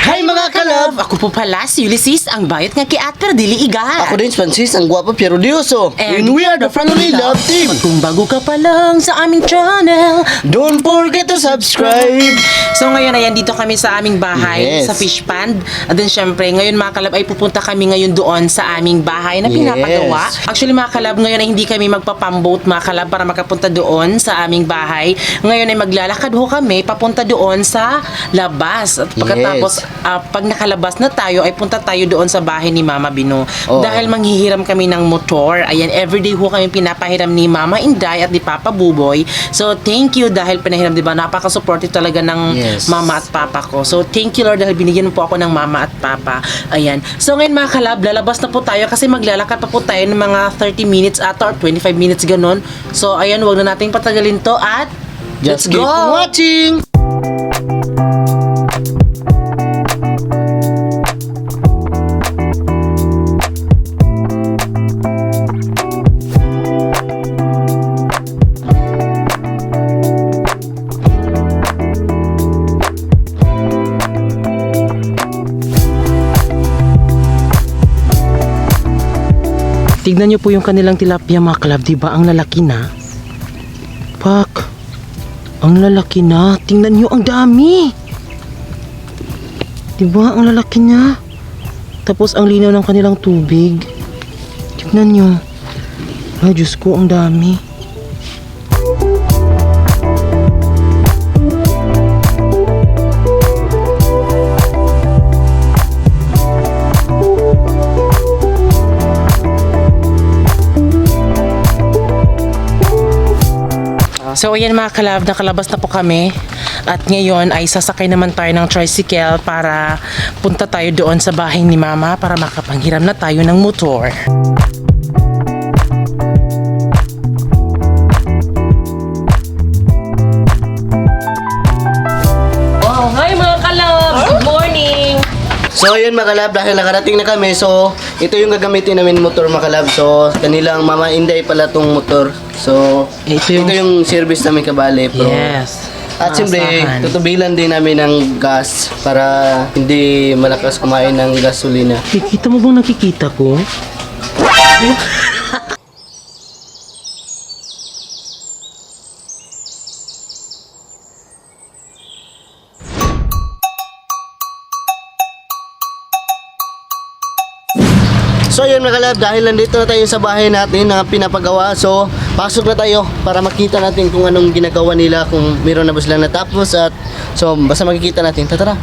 Hi mga kalab! Ako po pala si Ulysses, ang bayot nga kiat pero dili iga. Ako din si Francis, ang gwapo pero dioso. And we are the Family Love Team. Kung bago ka pa lang sa aming channel, Don't forget to subscribe. so ngayon ayan dito kami sa aming bahay, Yes. sa fish pond. At then syempre, ngayon mga kalab ay pupunta kami ngayon doon sa aming bahay na pinapagawa. Yes. Actually mga kalab, ngayon ay hindi kami magpapamboat mga kalab para makapunta doon sa aming bahay. Ngayon ay maglalakad ho kami papunta doon sa labas. At pagkatapos, pag nakalabas na tayo, ay punta tayo doon sa bahay ni Mama Bino. Oo. Dahil manghihiram kami ng motor. Ayan, everyday ho kami pinapahiram ni Mama Inday at ni Papa Buboy. So, thank you dahil pinahiram, di ba? Napaka-supportive talaga ng Yes. Mama at Papa ko. So, thank you Lord dahil binigyan mo po ako ng Mama at Papa. Ayan. So, ngayon mga kalab, lalabas na po tayo kasi maglalakad pa po tayo ng mga 30 minutes ata or 25 minutes ganun. So, ayan, wag na nating patagalin to at let's Just keep go! watching. Tignan niyo po yung kanilang tilapia mga kalab, di ba? Ang lalaki na. Pak. Ang lalaki na. Tingnan niyo ang dami. Di ba? Ang lalaki niya. Tapos ang linaw ng kanilang tubig. Tignan niyo. Ay, Diyos ko, ang dami. So ayan mga kalab, nakalabas na po kami at ngayon ay sasakay naman tayo ng tricycle para punta tayo doon sa bahay ni Mama para makapanghiram na tayo ng motor. Oh, hi mga kalab! Good morning! So ayun mga kalab, dahil nakarating na kami, so ito yung gagamitin namin motor mga kalab. So kanilang Mama Inday pala tong motor. So Ito ito yung service namin kabali. Bro. Yes. At siyempre, Maasahan. tutubilan din namin ng gas para hindi malakas kumain ng gasolina. Kita mo bang nakikita ko? So yun mga kalab, dahil nandito na tayo sa bahay natin na pinapagawa, so pasok na tayo para makita natin kung anong ginagawa nila, kung meron na ba silang natapos at so basta makikita natin. Tara!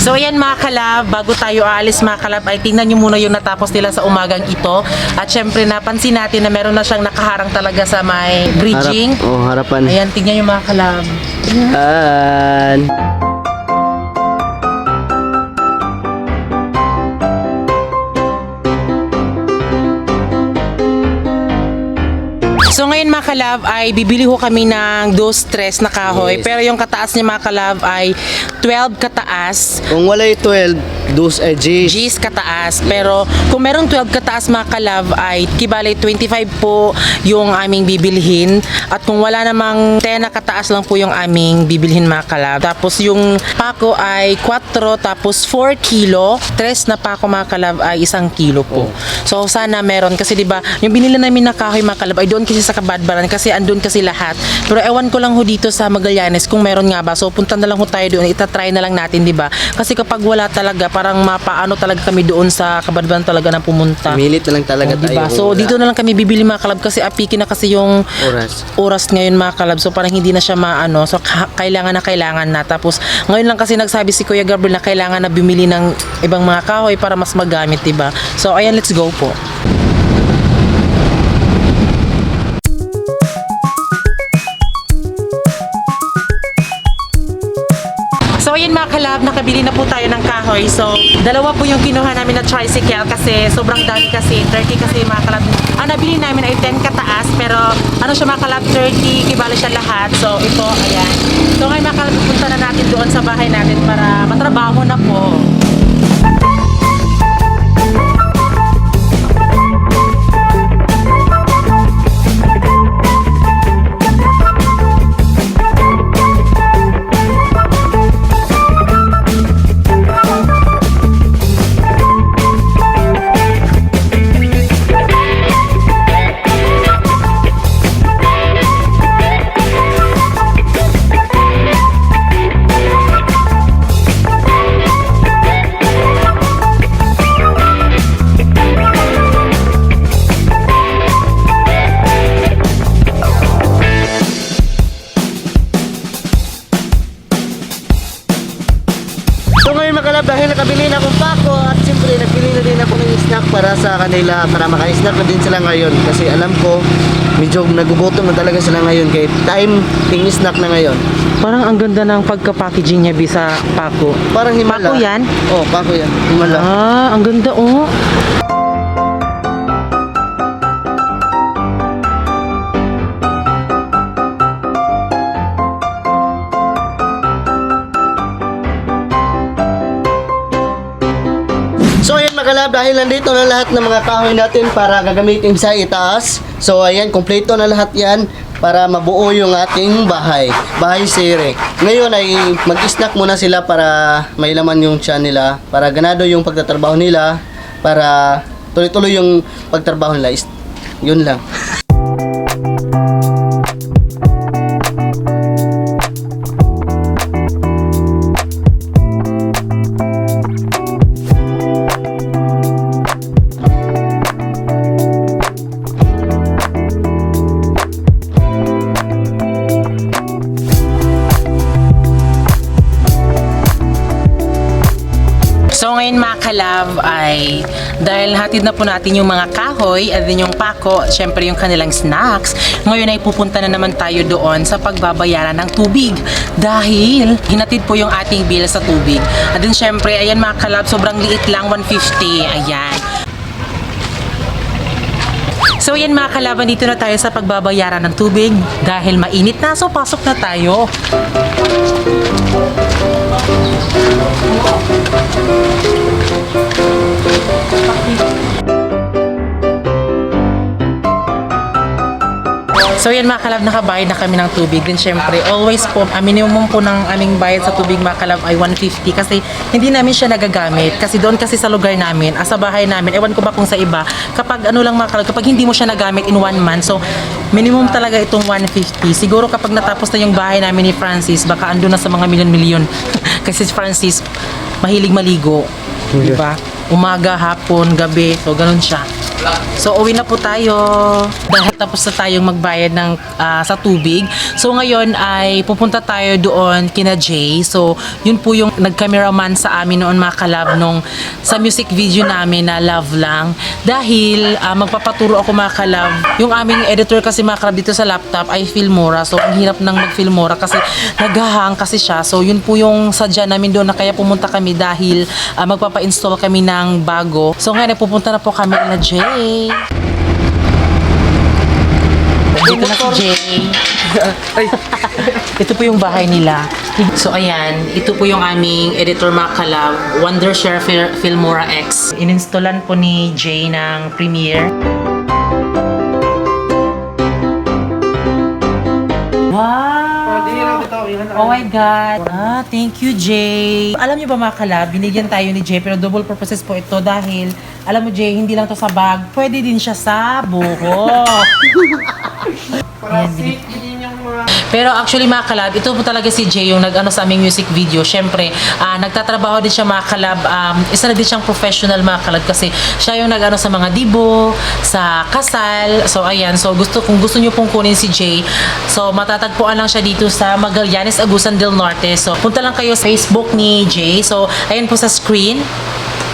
So ayan mga kalab, bago tayo aalis mga kalab ay tingnan nyo muna yung natapos nila sa umagang ito. At syempre napansin natin na meron na siyang nakaharang talaga sa may bridging. Harapan. Ayan, tingnan nyo mga kalab. Ayan. So ngayon mga kalab ay bibili ho kami ng dos tres na kahoy. Yes. Pero yung kataas niya mga kalab ay 12 kataas. Kung wala'y 12, dos edges. G's kataas. Pero kung merong 12 kataas mga kalab ay kibali 25 po yung aming bibilhin. At kung wala namang 10 na kataas lang po yung aming bibilhin mga kalab. Tapos yung pako ay 4 tapos 4 kilo. 3 na pako mga kalab ay 1 kilo po. So sana meron kasi diba yung binili namin na kahoy mga kalab ay doon kasi sa Kabadbaran kasi andun kasi lahat. Pero ewan ko lang ho dito sa Magallanes kung meron nga ba. So punta na lang ho tayo doon. Itatry na lang natin diba. Kasi kapag wala talaga parang mapaano talaga kami doon sa Kabadbaran talaga na pumunta. Milit na lang talaga tayo. Diba? So dito na lang kami bibili mga kalab kasi apiki na kasi yung oras ngayon mga kalab. So parang hindi na siya maano. So kailangan na. Tapos ngayon lang kasi nagsabi si Kuya Gabriel na kailangan na bumili ng ibang mga kahoy para mas magamit, diba? So ayan, let's go po. So ayun mga kalab, nakabili na po tayo ng kahoy. So dalawa po yung kinuha namin na tricycle kasi sobrang dami kasi, 30 kasi mga kalab. Ang nabili namin ay 10 kataas pero ano siya mga kalab, 30 kibali siya lahat. So ito, ayan. So ngayon mga kalab, pupunta na natin doon sa bahay natin para matrabaho na po. So ngayon mga kalab, dahil nakabili na akong pako at siyempre nagbili na din ako ng snack para sa kanila para maka-snack na din sila ngayon kasi alam ko medyo nagugutom na talaga sila ngayon kaya time ting snack na ngayon. Parang ang ganda ng pagka-packaging niya bisa pako. Parang himala. Pako yan? Oh, pako yan. Himala. Ah, ang ganda oh. So ayan mga kalab, dahil nandito na lahat ng mga kahoy natin para gagamitin sa itaas. So ayan, kompleto na lahat yan para mabuo yung ating bahay. Bahay sire. Ngayon ay mag-snack muna sila para may laman yung tiyan nila. Para ganado yung pagtatrabaho nila. Para tuloy-tuloy yung pagtrabaho nila. Yun lang. So ngayon mga kalab ay dahil hatid na po natin yung mga kahoy at din yung pako, syempre yung kanilang snacks, ngayon ay pupunta na naman tayo doon sa pagbabayaran ng tubig dahil hinatid po yung ating bill sa tubig. At din syempre, ayan mga kalab, sobrang liit lang, 150, ayan. So yan mga kalaban, dito na tayo sa pagbabayaran ng tubig dahil mainit na, so pasok na tayo. So yan mga kalab, nakabayad na kami ng tubig. Then syempre, always po, minimum po ng aming bayad sa tubig mga kalab ay 150 kasi hindi namin siya nagagamit. Kasi doon kasi sa lugar namin, sa bahay namin, ewan ko ba kung sa iba, kapag ano lang mga kalab, kapag hindi mo siya nagamit in 1 month, so minimum talaga itong 150. Siguro kapag natapos na yung bahay namin ni Francis, baka ando na sa mga milyon-milyon. Kasi si Francis, mahilig maligo. Okay. Diba? Umaga, hapon, gabi, so ganun siya. So uwi na po tayo dahil tapos na tayong magbayad ng sa tubig. So ngayon ay pupunta tayo doon kina Jay. So yun po yung nag-cameraman sa amin noon mga kalab nung sa music video namin na Love Lang. Dahil magpapaturo ako mga kalab. Yung aming editor kasi mga kalab dito sa laptop ay Filmora. So ang hirap nang mag-Filmora kasi naghahang kasi siya. So yun po yung sadya namin doon na kaya pumunta kami dahil magpapa-install kami ng bago. So ngayon pupunta na po kami na Jay. Dito na si Jay. Ito po yung bahay nila. So ayan, ito po yung aming editor mga kalab, Wondershare Filmora X. Ininstallan po ni Jay ng Premiere. Wow! Oh my God! Thank you, Jay. Alam niyo ba mga kalab, binigyan tayo ni Jay pero double purposes po ito dahil alam mo Jay, hindi lang to sa bag, pwede din siya sa buhok. Pero actually mga kalab, ito po talaga si Jay yung nag-ano sa aming music video. Syempre, nagtatrabaho din siya mga kalab. Isa na din siyang professional mga kalab kasi siya yung nag-ano sa mga dibo, sa kasal. So ayan, so kung gusto niyo pong kunin si Jay, so matatagpuan lang siya dito sa Magallanes, Agusan del Norte. So punta lang kayo sa Facebook ni Jay. So ayan po sa screen.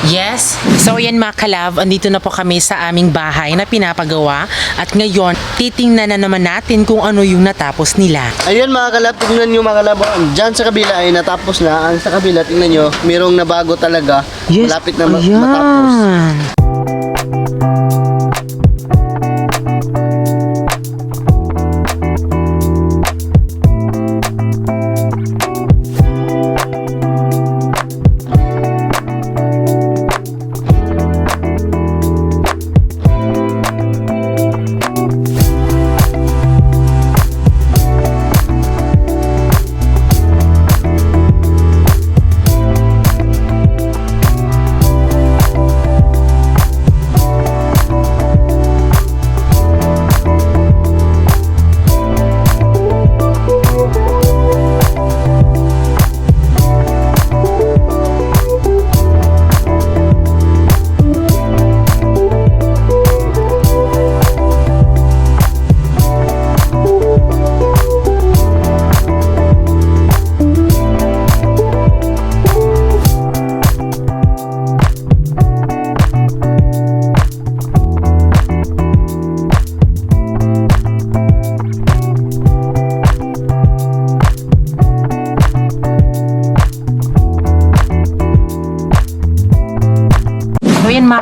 Yes. So yan mga kalab, andito na po kami sa aming bahay na pinapagawa at ngayon titingnan na naman natin kung ano yung natapos nila. Ayan mga kalab, tingnan nyo mga kalab. Diyan sa kabila ay natapos na. Ang sa kabila, tingnan nyo, mayroong nabago talaga. Yes. Malapit na Ayan. matapos.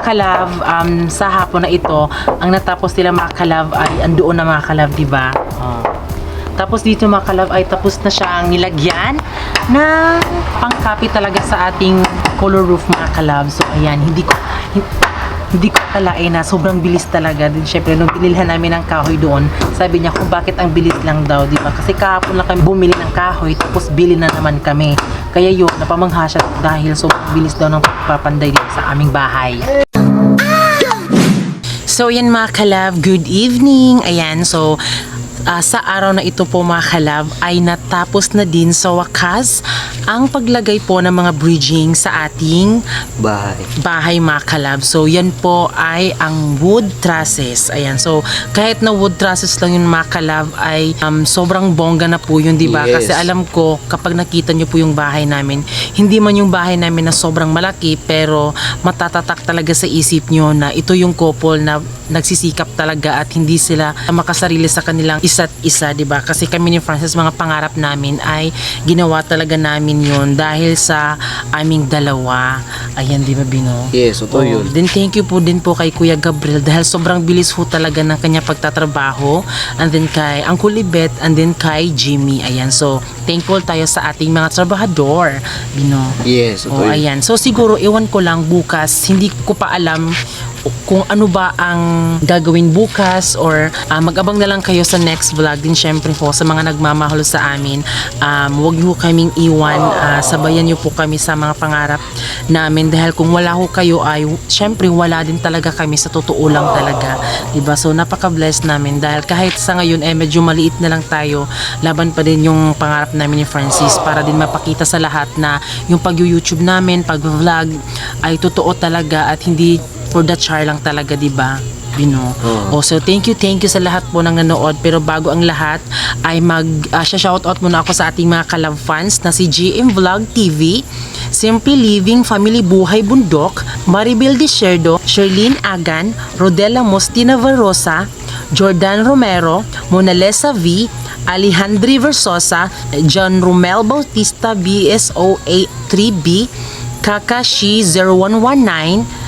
mga kalab, sa hapon na ito, ang natapos nila mga kalab ay andoon na mga kalab, di ba? Oh. Tapos dito mga kalab ay tapos na siyang nilagyan na pangkapi talaga sa ating color roof mga kalab. So ayan, hindi ko akalain na sobrang bilis talaga. Din syempre nung binilhan namin ng kahoy doon, sabi niya kung bakit ang bilis lang daw, di ba? Kasi kahapon lang kami bumili ng kahoy tapos bili na naman kami. Kaya yun, napamangha siya dahil sobrang bilis daw ng pagpapanday dito sa aming bahay. So yan mga kalab, good evening. Ayan, so sa araw na ito po mga kalab ay natapos na din sa wakas ang paglagay po ng mga bridging sa ating bahay mga kalab. So yan po ay ang wood trusses. Ayan, so kahit na wood trusses lang yun mga kalab ay sobrang bongga na po yun, di ba? Yes. Kasi alam ko kapag nakita nyo po yung bahay namin, hindi man yung bahay namin na sobrang malaki pero matatatak talaga sa isip nyo na ito yung couple na nagsisikap talaga at hindi sila makasarili sa kanilang isa't isa, di ba? Kasi kami ni Francis, mga pangarap namin ay ginawa talaga namin yun dahil sa aming dalawa. Ayan, di ba, Bino? Yes, ito yun. Then thank you po din po kay Kuya Gabriel dahil sobrang bilis po talaga ng kanya pagtatrabaho, and then kay Uncle Libet, and then kay Jimmy. Ayan, so thankful tayo sa ating mga trabahador, Bino. Yes, ito yun. Ayan. So siguro iwan ko lang bukas, hindi ko pa alam kung ano ba ang gagawin bukas or mag-abang na lang kayo sa next vlog din. Syempre po sa mga nagmamahal sa amin, huwag niyo kaming iwan, sabayan niyo po kami sa mga pangarap namin dahil kung wala ho kayo ay syempre wala din talaga kami, sa totoo lang talaga, diba? So napaka-blessed namin dahil kahit sa ngayon medyo maliit na lang tayo, laban pa din yung pangarap namin ni Francis para din mapakita sa lahat na yung pag-YouTube namin, pag-vlog ay totoo talaga at hindi for the char lang talaga, di ba, Bino? So thank you sa lahat po ng nanood. Pero bago ang lahat ay shoutout muna ako sa ating mga kalab fans na si GM Vlog TV, Simply Living Family Buhay Bundok, Maribel Desierdo, Sherlyn Agan, Rodela Mostina Varosa, Jordan Romero, Monalesa V, Alejandri Versosa, John Romel Bautista BSOA 3B, Kakashi 0119,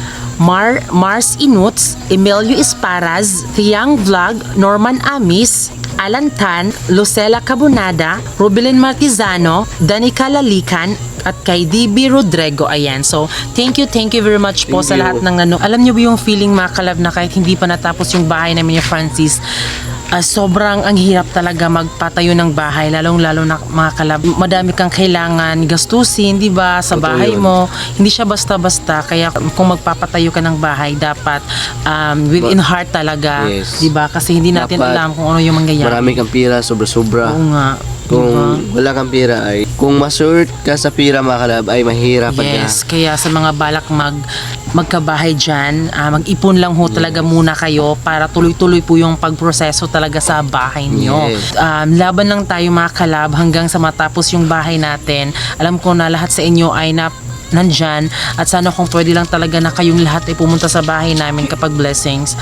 Mars Inuts, Emilio Esparas, Tiang Vlog, Norman Amis, Alan Tan, Lucela Cabunada, Rubilin Martizano, Danica Lalican, at kay DB Rodrigo. Ayan. So, thank you very much po sa lahat ng alam niyo ba yung feeling mga kalab na kahit hindi pa natapos yung bahay namin ni Francis, sobrang ang hirap talaga magpatayo ng bahay, lalong-lalo na mga kalab. Madami kang kailangan gastusin, di ba, sa bahay mo. Hindi siya basta-basta. Kaya kung magpapatayo ka ng bahay, dapat within heart talaga, Yes. di ba? Kasi hindi natin Dapat alam kung ano yung mangyayari. Marami kang pira, sobra-sobra. Oo nga. Kung wala kang pira ay, kung masurt ka sa pira mga kalab ay mahirapan ka. Yes, kaya sa mga balak magkabahay dyan, mag-ipon lang ho talaga muna kayo para tuloy-tuloy po yung pagproseso talaga sa bahay nyo. Yes. Laban lang tayo mga kalab hanggang sa matapos yung bahay natin. Alam ko na lahat sa inyo ay nandyan at sana kung pwede lang talaga na kayong lahat ay pumunta sa bahay namin kapag blessings,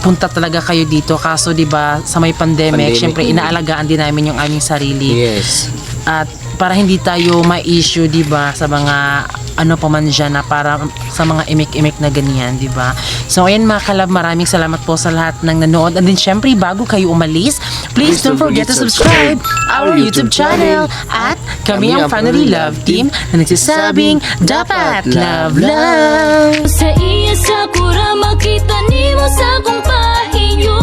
punta talaga kayo dito. Kaso di ba sa may pandemic, syempre inaalagaan din namin yung aming sarili. Yes. At para hindi tayo ma-issue, di ba, sa mga ano pa man dyan na para sa mga imik-imik na ganyan, di ba? So ayan mga kalab, maraming salamat po sa lahat ng nanood. And then syempre bago kayo umalis, please don't forget to subscribe our YouTube channel at kami ang Family Love Team na nagsasabing dapat love love. Sa iya sa kura makita nimo sa kong pahinyo.